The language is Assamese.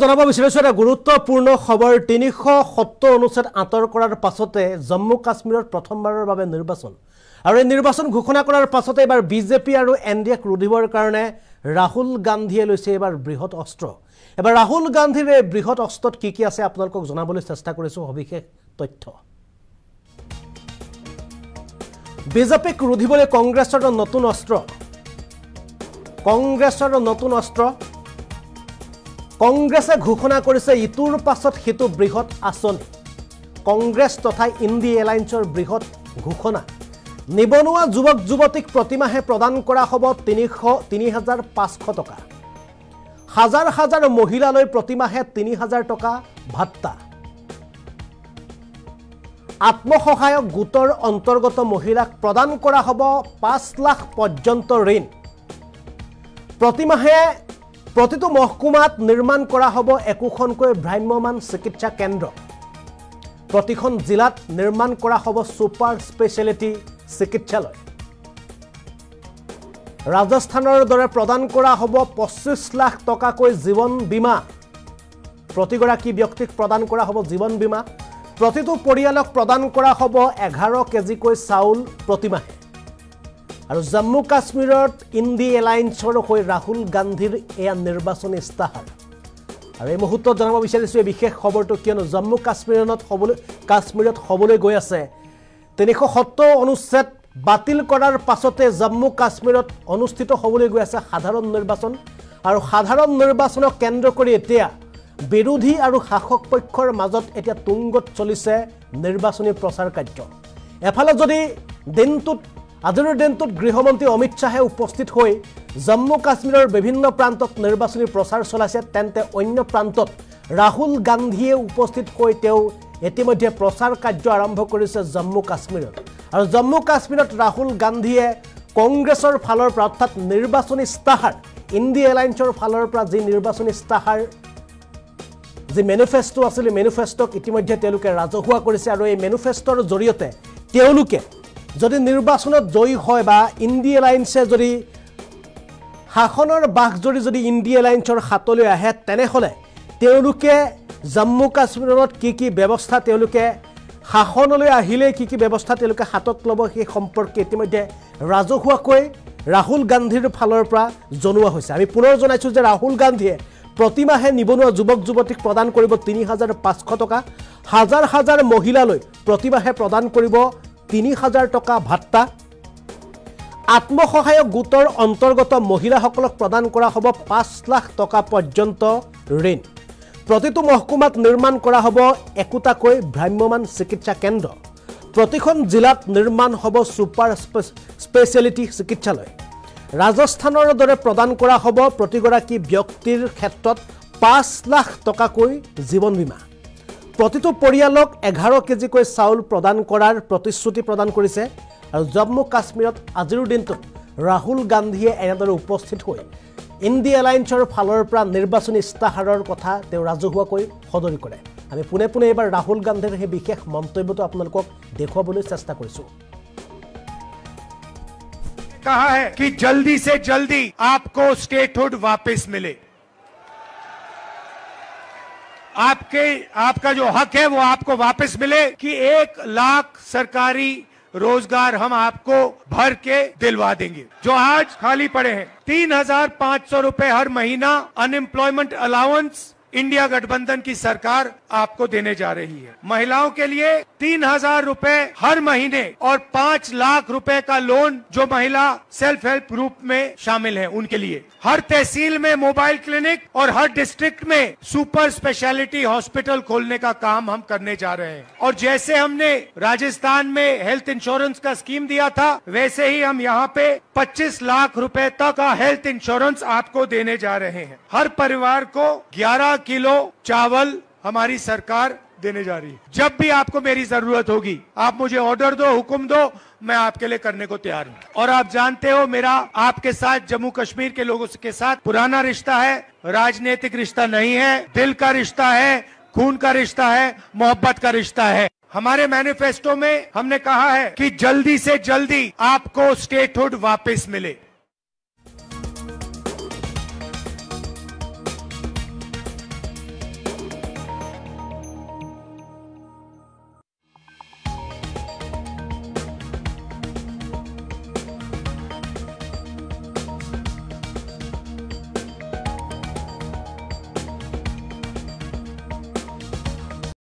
জনাব বিচাৰিছো এটা গুৰুত্বপূৰ্ণ খবৰ ৩৭০ অনুচ্ছেদ আঁতৰ কৰাৰ পাছতে জম্মু কাশ্মীৰত প্ৰথমবাৰৰ বাবে নিৰ্বাচন আৰু এই নিৰ্বাচন ঘোষণা কৰাৰ পাছতে এবাৰ বিজেপি আৰু এনডিএক ৰুধিবৰ কাৰণে ৰাহুল গান্ধীয়ে লৈছে এবাৰ বৃহৎ অস্ত্ৰ এবাৰ ৰাহুল গান্ধীৰ এই বৃহৎ অস্ত্ৰত কি আছে আপোনালোকক জনাবলৈ চেষ্টা কৰিছো সবিশেষ তথ্য বিজেপিক ৰুধিবলৈ কংগ্ৰেছৰ নতুন অস্ত্ৰ কংগ্ৰেছে ঘোষণা কৰিছে ইটোৰ পাছত হিতু বৃহৎ আঁচনি কংগ্ৰেছ তথা ইন্ডি এলায়েন্সৰ বৃহৎ ঘোষণা নিবনুৱা যুৱক যুৱতীক প্ৰতিমাহে প্ৰদান কৰা হ'ব ৩৫০০ টকা হাজাৰ হাজাৰ মহিলালৈ প্ৰতিমাহে ৩০০০ টকা ভাত্তা আত্মসহায়ক গোটৰ অন্তৰ্গত মহিলাক প্ৰদান কৰা হ'ব ৫ লাখ পৰ্যন্ত ঋণ প্ৰতিমাহে প্ৰতিটো মহকুমাত নিৰ্মাণ কৰা হ'ব একোখনকৈ ভ্ৰাম্যমান চিকিৎসা কেন্দ্ৰ প্ৰতিখন জিলাত নিৰ্মাণ কৰা হ'ব সুপাৰ স্পেশালিটি চিকিৎসালয় ৰাজস্থানৰ দৰে প্ৰদান কৰা হ'ব ২৫ লাখ টকাকৈ জীৱন বীমা প্ৰতিগৰাকী ব্যক্তিক প্ৰদান কৰা হ'ব জীৱন বীমা প্ৰতিটো পৰিয়ালক প্ৰদান কৰা হ'ব 11 কেজিকৈ চাউল প্ৰতিমাহে আৰু জম্মু কাশ্মীৰত ইন্ডি এলায়েন্সৰ হৈ ৰাহুল গান্ধীৰ এয়া নিৰ্বাচনী ইস্তাহাৰ আৰু এই মুহূৰ্তত জনাব বিচাৰিছো এই বিশেষ খবৰটো কিয়নো জম্মু কাশ্মীৰত হ'বলৈ গৈ আছে ৩৭০ অনুচ্ছেদ বাতিল কৰাৰ পাছতে জম্মু কাশ্মীৰত অনুষ্ঠিত হ'বলৈ গৈ আছে সাধাৰণ নিৰ্বাচন আৰু সাধাৰণ নিৰ্বাচনক কেন্দ্ৰ কৰি এতিয়া বিৰোধী আৰু শাসক পক্ষৰ মাজত এতিয়া তুংগত চলিছে নিৰ্বাচনী প্ৰচাৰ কাৰ্য এফালে যদি আজিৰ দিনটোত গৃহমন্ত্ৰী অমিত শাহে উপস্থিত হৈ জম্মু কাশ্মীৰৰ বিভিন্ন প্ৰান্তত নিৰ্বাচনী প্ৰচাৰ চলাইছে তেন্তে অন্য প্ৰান্তত ৰাহুল গান্ধীয়ে উপস্থিত হৈ তেওঁ ইতিমধ্যে প্ৰচাৰ কাৰ্য আৰম্ভ কৰিছে জম্মু কাশ্মীৰত আৰু জম্মু কাশ্মীৰত ৰাহুল গান্ধীয়ে কংগ্ৰেছৰ ফালৰ পৰা অৰ্থাৎ নিৰ্বাচনী ইস্তাহাৰ ইন্ডি এলায়েন্সৰ ফালৰ পৰা যি নিৰ্বাচনী ইস্তাহাৰ যি মেনিফেষ্টো আছিল মেনিফেষ্টক ইতিমধ্যে তেওঁলোকে ৰাজহুৱা কৰিছে আৰু এই মেনিফেষ্টৰ জৰিয়তে তেওঁলোকে যদি নিৰ্বাচনত জয়ী হয় বা ইন্ডি এলায়েন্সে যদি শাসনৰ বাঘজৰি যদি ইন্ডি এলায়েন্সৰ হাতলৈ আহে তেনেহলে তেওঁলোকে জম্মু কাশ্মীৰত কি ব্যৱস্থা তেওঁলোকে শাসনলৈ আহিলে কি ব্যৱস্থা তেওঁলোকে হাতত ল'ব সেই সম্পৰ্কে ইতিমধ্যে ৰাজহুৱাকৈ ৰাহুল গান্ধীৰ ফালৰ পৰা জনোৱা হৈছে আমি পুনৰ জনাইছো যে ৰাহুল গান্ধীয়ে প্ৰতিমাহে নিবনুৱা যুৱক যুৱতীক প্ৰদান কৰিব ৩৫০০ টকা হাজাৰ হাজাৰ মহিলালৈ প্ৰতিমাহে প্ৰদান কৰিব ৩০০০ টকা ভাত্তা আত্মসহায়ক গোটৰ অন্তৰ্গত মহিলাসকলক প্ৰদান কৰা হ'ব ৫ লাখ টকা পৰ্যন্ত ঋণ প্ৰতিটো মহকুমাত নিৰ্মাণ কৰা হ'ব একোটাকৈ ভ্ৰাম্যমান চিকিৎসা কেন্দ্ৰ প্ৰতিখন জিলাত নিৰ্মাণ হ'ব সুপাৰ স্পেশালিটি চিকিৎসালয় ৰাজস্থানৰ দৰে প্ৰদান কৰা হ'ব প্ৰতিগৰাকী ব্যক্তিৰ ক্ষেত্ৰত ৫ লাখ টকাকৈ জীৱন বীমা প্ৰতিটো পৰিয়ালক 11 কেজিকৈ চাউল প্ৰদান কৰাৰ প্ৰতিশ্ৰুতি প্ৰদান কৰিছে আৰু জম্মু কাশ্মীৰত আজিৰ দিনটোত ৰাহুল গান্ধীয়ে এনেদৰে উপস্থিত হৈ ইন্ডি এলায়েন্সৰ ফালৰ পৰা নিৰ্বাচনী ইস্তাহাৰৰ কথা তেওঁ ৰাজহুৱাকৈ সদৰি কৰে আমি পুনে এবাৰ ৰাহুল গান্ধীৰ সেই বিশেষ মন্তব্যটো আপোনালোকক দেখুৱাবলৈ চেষ্টা কৰিছো कहा है कि जल्दी से जल्दी आपको स्टेटहुड वापस मिले आपका जो हक है वो आपको वापस मिले कि 1 लाख सरकारी रोजगार हम आपको भर के दिलवा देंगे जो आज खाली पड़े हैं 3,500 रुपए हर महीना अनएम्प्लॉयमेंट अलाउंस इंडिया गठबंधन की सरकार आपको देने जा रही है महिलाओं के लिए 3,000 रुपए हर महीने और 5 लाख रुपए का लोन जो महिला सेल्फ हेल्प ग्रुप में शामिल है उनके लिए हर तहसील में मोबाइल क्लिनिक और हर डिस्ट्रिक्ट में सुपर स्पेशलिटी हॉस्पिटल खोलने का काम हम करने जा रहे हैं और जैसे हमने राजस्थान में हेल्थ इंश्योरेंस का स्कीम दिया था वैसे ही हम यहाँ पे 25 लाख रुपए तक का हेल्थ इंश्योरेंस आपको देने जा रहे हैं हर परिवार को 11 किलो चावल हमारी सरकार देने जा रही है जब भी आपको मेरी जरूरत होगी आप मुझे ऑर्डर दो हुक्म दो मैं आपके लिए करने को तैयार हूं और आप जानते हो मेरा आपके साथ जम्मू कश्मीर के लोगों के साथ पुराना रिश्ता है राजनीतिक रिश्ता नहीं है दिल का रिश्ता है खून का रिश्ता है मोहब्बत का रिश्ता है हमारे मैनिफेस्टो में हमने कहा है कि जल्दी से जल्दी आपको स्टेटहुड वापस मिले